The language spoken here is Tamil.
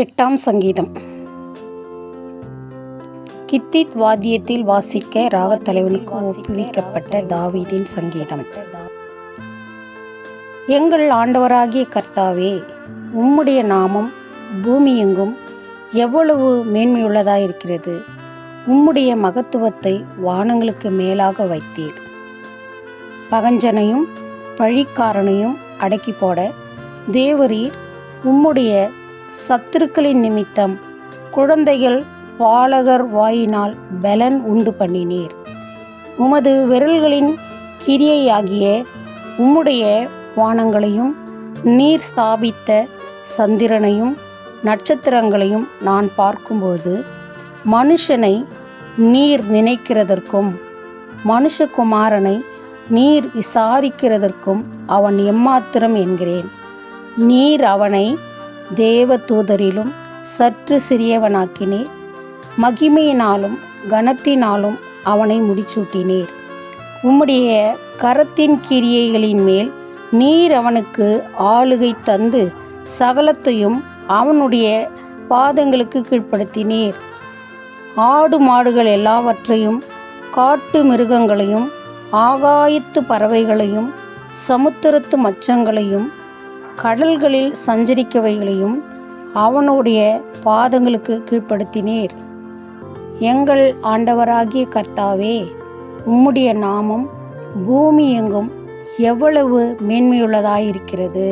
8ஆம் சங்கீதம். கித்தித் வாத்தியத்தில் வாசிக்க ராகத்தலைவனுக்கு ஒப்புவிக்கப்பட்ட தாவீதின் சங்கீதம். எங்கள் ஆண்டவராகிய கர்த்தாவே, உம்முடைய நாமம் பூமியெங்கும் எவ்வளவு மேன்மையுள்ளதாயிருக்கிறது. உம்முடைய மகத்துவத்தை வானங்களுக்கு மேலாக வைத்தீர். பகஞ்சனையும் பழிக்காரனையும் அடக்கி போட தேவரீர் உம்முடைய சத்துருக்களின் நிமித்தம் குழந்தைகள் பாலகர் வாயினால் பலன் உண்டு பண்ணினீர். உமது விரல்களின் கிரியையாகிய உம்முடைய வானங்களையும் நீர் ஸ்தாபித்த சந்திரனையும் நட்சத்திரங்களையும் நான் பார்க்கும்போது மனுஷனை நீர் நினைக்கிறதற்கும் மனுஷகுமாரனை நீர் விசாரிக்கிறதற்கும் அவன் எம்மாத்திரம் என்கிறேன். நீர் அவனை தேவ தூதரிலும் சற்று சிறியவனாக்கினீர். மகிமையினாலும் கனத்தினாலும் அவனை முடிசூட்டினீர். உம்முடைய கரத்தின் கிரியைகளின் மேல் நீர் அவனுக்கு ஆளுகை தந்து சகலத்தையும் அவனுடைய பாதங்களுக்கு கீழ்ப்படுத்தினீர். ஆடு மாடுகள் எல்லாவற்றையும் காட்டு மிருகங்களையும் ஆகாயத்து பறவைகளையும் சமுத்திரத்து மச்சங்களையும் கடல்களில் சஞ்சரிக்கவைகளையும் அவனுடைய பாதங்களுக்கு கீழ்ப்படுத்தினீர். எங்கள் ஆண்டவராகிய கர்த்தாவே, உம்முடைய நாமம் பூமி எங்கும் எவ்வளவு மேன்மையுள்ளதாயிருக்கிறது.